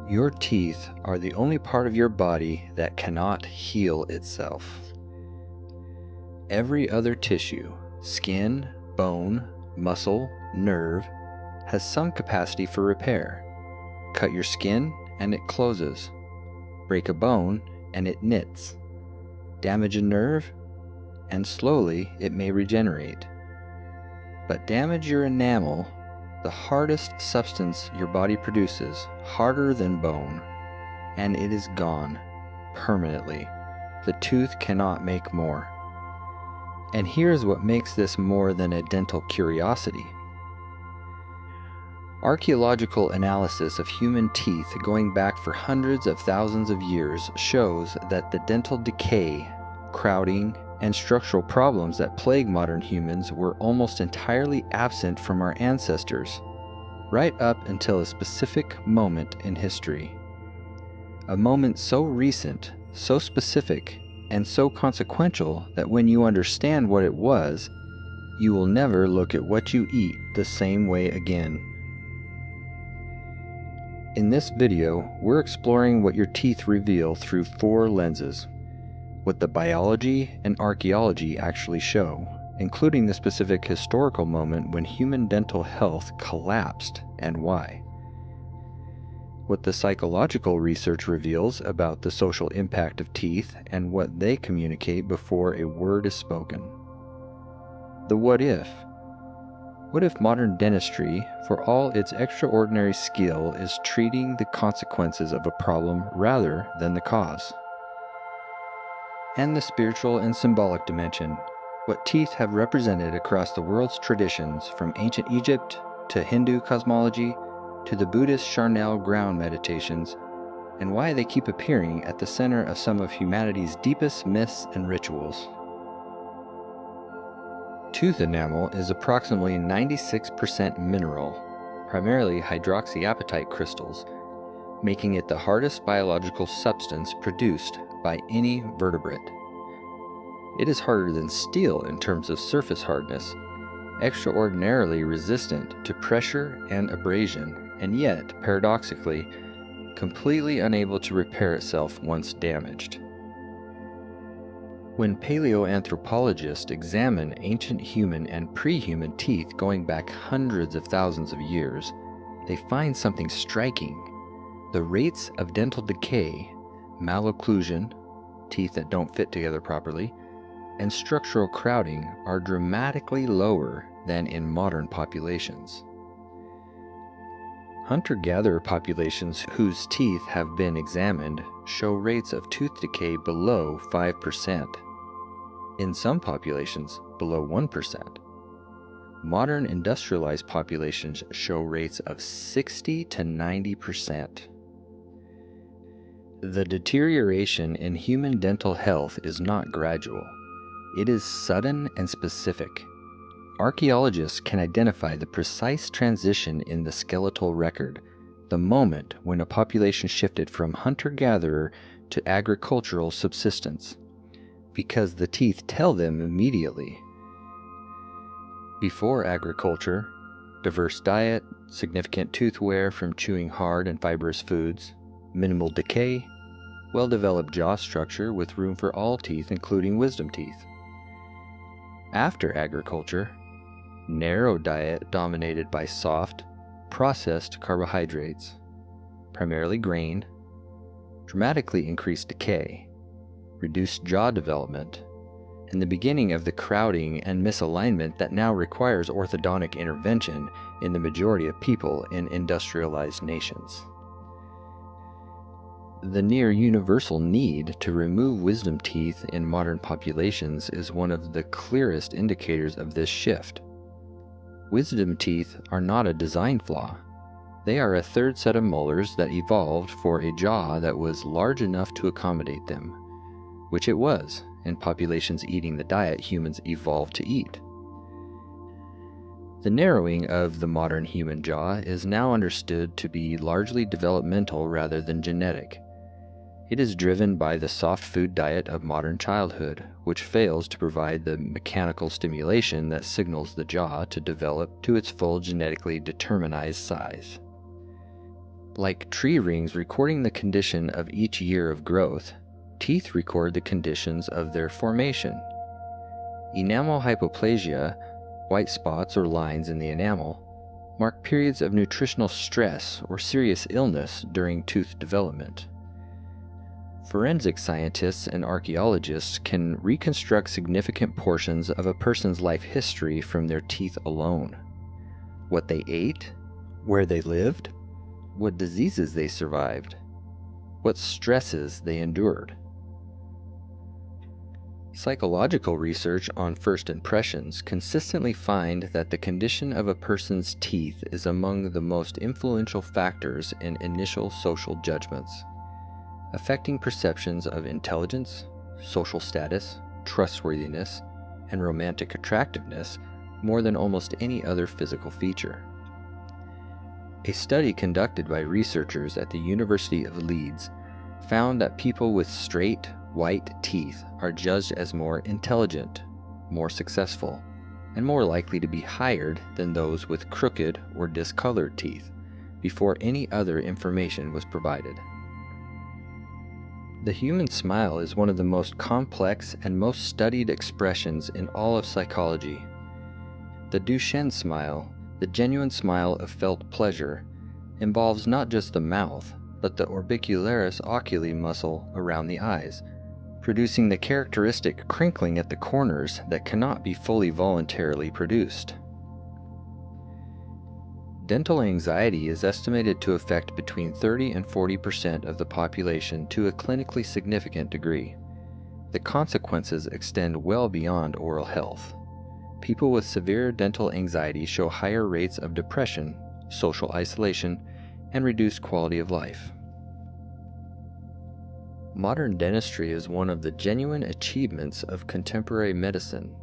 Your teeth are the only part of your body that cannot heal itself. Every other tissue, skin, bone, muscle, nerve, has some capacity for repair. Cut your skin and it closes. Break a bone and it knits. Damage a nerve and slowly it may regenerate. But damage your enamel, the hardest substance your body produces, harder than bone, and it is gone permanently. The tooth cannot make more. And here's what makes this more than a dental curiosity. Archaeological analysis of human teeth going back for hundreds of thousands of years shows that the dental decay, crowding, and structural problems that plague modern humans were almost entirely absent from our ancestors, right up until a specific moment in history. A moment so recent, so specific, and so consequential that when you understand what it was, you will never look at what you eat the same way again. In this video, we're exploring what your teeth reveal through 4 lenses. What the biology and archaeology actually show, including the specific historical moment when human dental health collapsed and why. What the psychological research reveals about the social impact of teeth and what they communicate before a word is spoken. The what if. What if modern dentistry, for all its extraordinary skill, is treating the consequences of a problem rather than the cause? And the spiritual and symbolic dimension, what teeth have represented across the world's traditions, from ancient Egypt to Hindu cosmology to the Buddhist charnel ground meditations, and why they keep appearing at the center of some of humanity's deepest myths and rituals. Tooth enamel is approximately 96% mineral, primarily hydroxyapatite crystals, making it the hardest biological substance produced by any vertebrate. It is harder than steel in terms of surface hardness, extraordinarily resistant to pressure and abrasion, and yet, paradoxically, completely unable to repair itself once damaged. When paleoanthropologists examine ancient human and pre-human teeth going back hundreds of thousands of years, they find something striking. The rates of dental decay, malocclusion, teeth that don't fit together properly, and structural crowding are dramatically lower than in modern populations. Hunter-gatherer populations whose teeth have been examined show rates of tooth decay below 5%. In some populations, below 1%. Modern industrialized populations show rates of 60 to 90%. The deterioration in human dental health is not gradual. It is sudden and specific. Archaeologists can identify the precise transition in the skeletal record, the moment when a population shifted from hunter-gatherer to agricultural subsistence, because the teeth tell them immediately. Before agriculture, diverse diet, significant tooth wear from chewing hard and fibrous foods, minimal decay, well-developed jaw structure with room for all teeth including wisdom teeth. After agriculture, narrow diet dominated by soft, processed carbohydrates, primarily grain, dramatically increased decay, reduced jaw development, and the beginning of the crowding and misalignment that now requires orthodontic intervention in the majority of people in industrialized nations. The near universal need to remove wisdom teeth in modern populations is one of the clearest indicators of this shift. Wisdom teeth are not a design flaw. They are a third set of molars that evolved for a jaw that was large enough to accommodate them, which it was in populations eating the diet humans evolved to eat. The narrowing of the modern human jaw is now understood to be largely developmental rather than genetic. It is driven by the soft food diet of modern childhood, which fails to provide the mechanical stimulation that signals the jaw to develop to its full genetically determinized size. Like tree rings recording the condition of each year of growth, teeth record the conditions of their formation. Enamel hypoplasia, white spots or lines in the enamel, mark periods of nutritional stress or serious illness during tooth development. Forensic scientists and archaeologists can reconstruct significant portions of a person's life history from their teeth alone. What they ate, where they lived, what diseases they survived, what stresses they endured. Psychological research on first impressions consistently find that the condition of a person's teeth is among the most influential factors in initial social judgments, affecting perceptions of intelligence, social status, trustworthiness, and romantic attractiveness more than almost any other physical feature. A study conducted by researchers at the University of Leeds found that people with straight, white teeth are judged as more intelligent, more successful, and more likely to be hired than those with crooked or discolored teeth, before any other information was provided. The human smile is one of the most complex and most studied expressions in all of psychology. The Duchenne smile, the genuine smile of felt pleasure, involves not just the mouth, but the orbicularis oculi muscle around the eyes, producing the characteristic crinkling at the corners that cannot be fully voluntarily produced. Dental anxiety is estimated to affect between 30 and 40% of the population to a clinically significant degree. The consequences extend well beyond oral health. People with severe dental anxiety show higher rates of depression, social isolation, and reduced quality of life. Modern dentistry is one of the genuine achievements of contemporary medicine.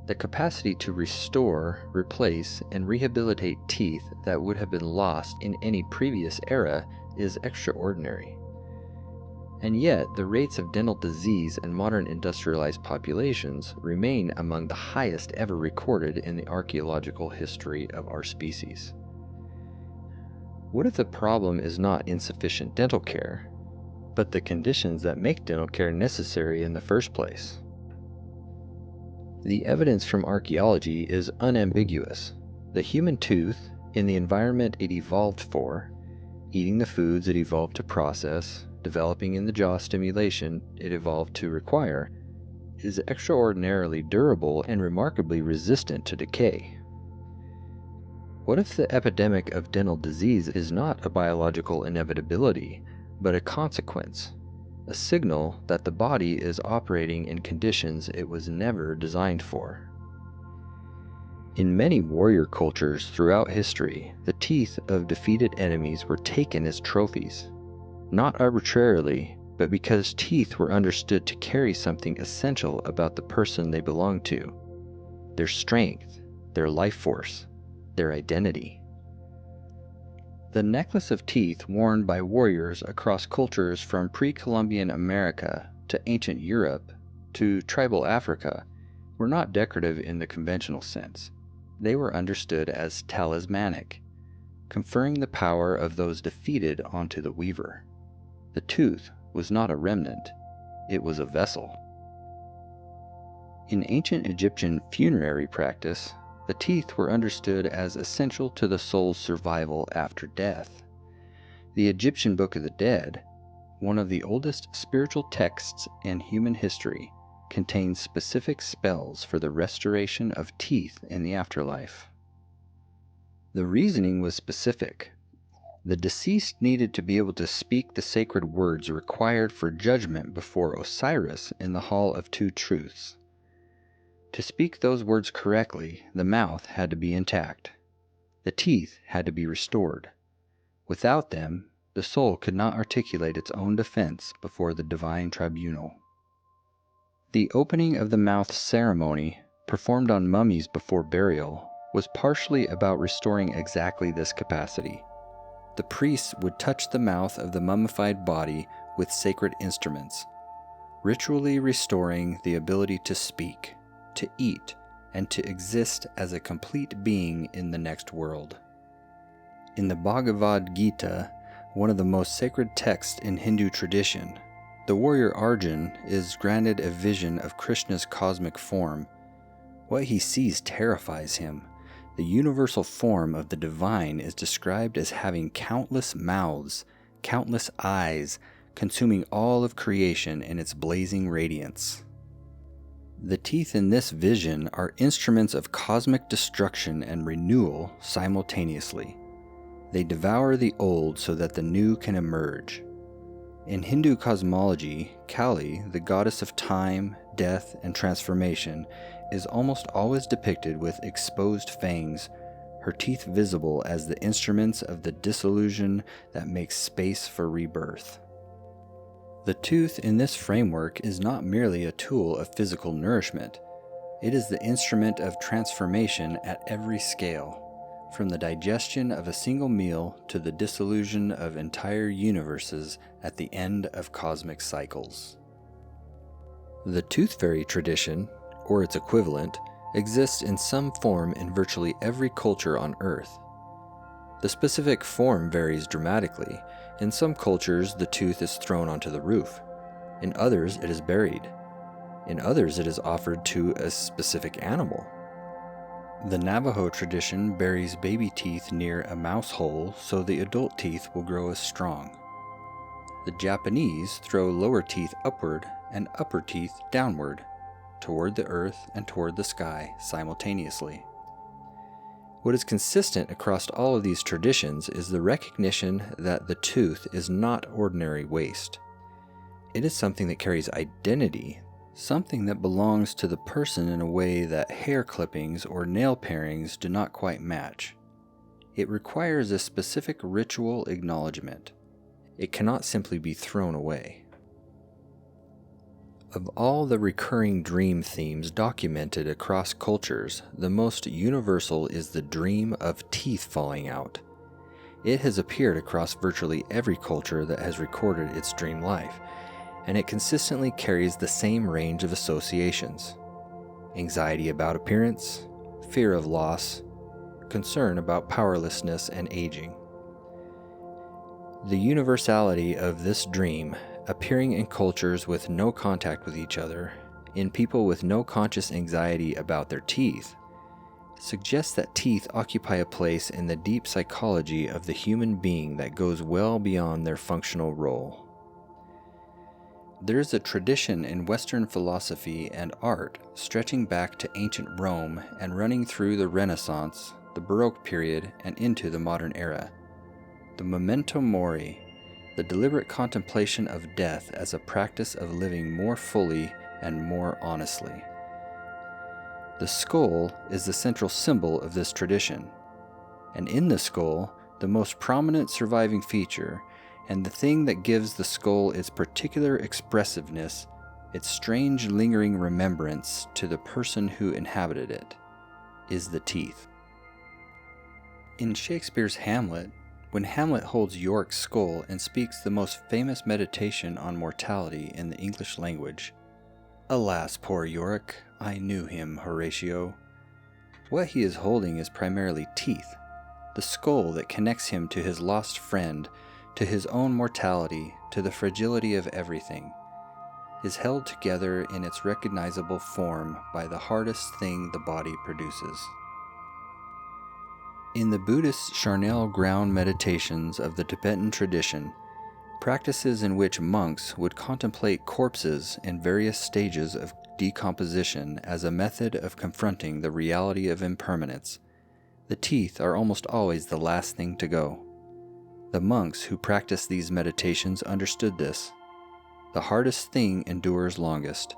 The capacity to restore, replace, and rehabilitate teeth that would have been lost in any previous era is extraordinary. And yet, the rates of dental disease in modern industrialized populations remain among the highest ever recorded in the archaeological history of our species. What if the problem is not insufficient dental care, but the conditions that make dental care necessary in the first place? The evidence from archaeology is unambiguous. The human tooth, in the environment it evolved for, eating the foods it evolved to process, developing in the jaw stimulation it evolved to require, is extraordinarily durable and remarkably resistant to decay. What if the epidemic of dental disease is not a biological inevitability, but a consequence, a signal that the body is operating in conditions it was never designed for? In many warrior cultures throughout history, the teeth of defeated enemies were taken as trophies, not arbitrarily, but because teeth were understood to carry something essential about the person they belonged to: their strength, their life force, their identity. The necklace of teeth worn by warriors across cultures from pre-Columbian America to ancient Europe to tribal Africa were not decorative in the conventional sense. They were understood as talismanic, conferring the power of those defeated onto the weaver. The tooth was not a remnant, it was a vessel. In ancient Egyptian funerary practice, the teeth were understood as essential to the soul's survival after death. The Egyptian Book of the Dead, one of the oldest spiritual texts in human history, contains specific spells for the restoration of teeth in the afterlife. The reasoning was specific. The deceased needed to be able to speak the sacred words required for judgment before Osiris in the Hall of Two Truths. To speak those words correctly, the mouth had to be intact. The teeth had to be restored. Without them, the soul could not articulate its own defense before the divine tribunal. The opening of the mouth ceremony, performed on mummies before burial, was partially about restoring exactly this capacity. The priests would touch the mouth of the mummified body with sacred instruments, ritually restoring the ability to speak, to eat, and to exist as a complete being in the next world. In the Bhagavad Gita, one of the most sacred texts in Hindu tradition, the warrior Arjun is granted a vision of Krishna's cosmic form. What he sees terrifies him. The universal form of the divine is described as having countless mouths, countless eyes, consuming all of creation in its blazing radiance. The teeth in this vision are instruments of cosmic destruction and renewal simultaneously. They devour the old so that the new can emerge. In Hindu cosmology, Kali, the goddess of time, death, and transformation, is almost always depicted with exposed fangs, her teeth visible as the instruments of the dissolution that makes space for rebirth. The tooth in this framework is not merely a tool of physical nourishment. It is the instrument of transformation at every scale, from the digestion of a single meal to the dissolution of entire universes at the end of cosmic cycles. The tooth fairy tradition, or its equivalent, exists in some form in virtually every culture on Earth. The specific form varies dramatically. In some cultures, the tooth is thrown onto the roof. In others, it is buried. In others, it is offered to a specific animal. The Navajo tradition buries baby teeth near a mouse hole so the adult teeth will grow as strong. The Japanese throw lower teeth upward and upper teeth downward, toward the earth and toward the sky simultaneously. What is consistent across all of these traditions is the recognition that the tooth is not ordinary waste. It is something that carries identity, something that belongs to the person in a way that hair clippings or nail parings do not quite match. It requires a specific ritual acknowledgement. It cannot simply be thrown away. Of all the recurring dream themes documented across cultures, the most universal is the dream of teeth falling out. It has appeared across virtually every culture that has recorded its dream life, and it consistently carries the same range of associations: anxiety about appearance, fear of loss, concern about powerlessness and aging. The universality of this dream, appearing in cultures with no contact with each other, in people with no conscious anxiety about their teeth, suggests that teeth occupy a place in the deep psychology of the human being that goes well beyond their functional role. There is a tradition in Western philosophy and art stretching back to ancient Rome and running through the Renaissance, the Baroque period, and into the modern era. The memento mori, the deliberate contemplation of death as a practice of living more fully and more honestly. The skull is the central symbol of this tradition, and in the skull, the most prominent surviving feature, and the thing that gives the skull its particular expressiveness, its strange lingering remembrance to the person who inhabited it, is the teeth. In Shakespeare's Hamlet, when Hamlet holds Yorick's skull and speaks the most famous meditation on mortality in the English language, "Alas, poor Yorick, I knew him, Horatio," what he is holding is primarily teeth, the skull that connects him to his lost friend, to his own mortality, to the fragility of everything, is held together in its recognizable form by the hardest thing the body produces. In the Buddhist charnel ground meditations of the Tibetan tradition, practices in which monks would contemplate corpses in various stages of decomposition as a method of confronting the reality of impermanence, the teeth are almost always the last thing to go. The monks who practiced these meditations understood this. The hardest thing endures longest,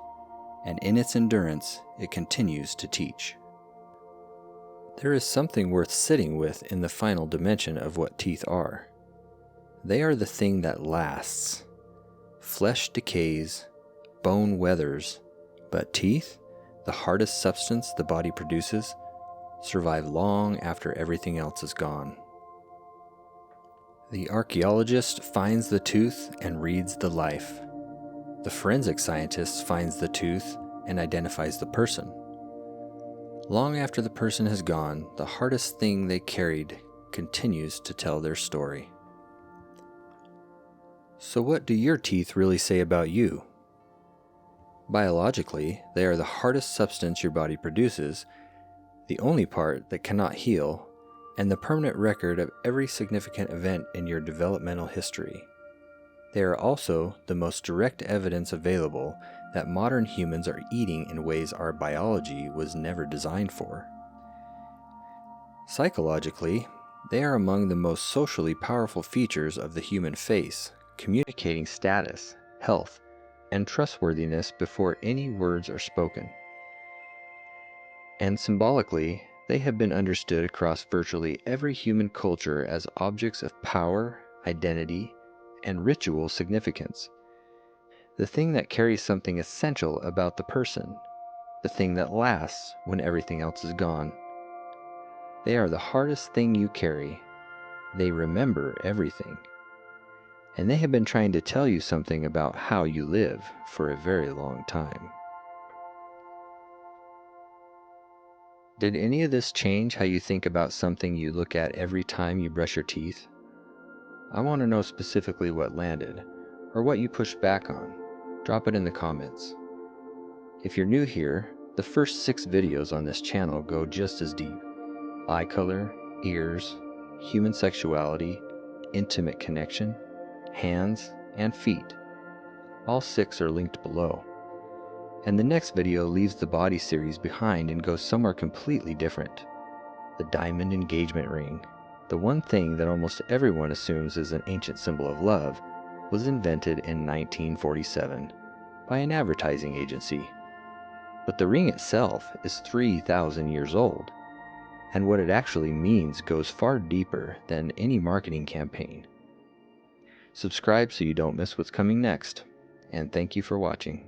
and in its endurance, it continues to teach. There is something worth sitting with in the final dimension of what teeth are. They are the thing that lasts. Flesh decays, bone weathers, but teeth, the hardest substance the body produces, survive long after everything else is gone. The archaeologist finds the tooth and reads the life. The forensic scientist finds the tooth and identifies the person. Long after the person has gone, the hardest thing they carried continues to tell their story. So what do your teeth really say about you? Biologically, they are the hardest substance your body produces, the only part that cannot heal, and the permanent record of every significant event in your developmental history. They are also the most direct evidence available that modern humans are eating in ways our biology was never designed for. Psychologically, they are among the most socially powerful features of the human face, communicating status, health, and trustworthiness before any words are spoken. And symbolically, they have been understood across virtually every human culture as objects of power, identity, and ritual significance. The thing that carries something essential about the person, the thing that lasts when everything else is gone. They are the hardest thing you carry. They remember everything. And they have been trying to tell you something about how you live for a very long time. Did any of this change how you think about something you look at every time you brush your teeth? I want to know specifically what landed, or what you pushed back on. Drop it in the comments. If you're new here, the first 6 videos on this channel go just as deep. Eye color, ears, human sexuality, intimate connection, hands, and feet. All 6 are linked below. And the next video leaves the body series behind and goes somewhere completely different. The diamond engagement ring, the one thing that almost everyone assumes is an ancient symbol of love, was invented in 1947 by an advertising agency. But the ring itself is 3,000 years old, and what it actually means goes far deeper than any marketing campaign. Subscribe so you don't miss what's coming next, and thank you for watching.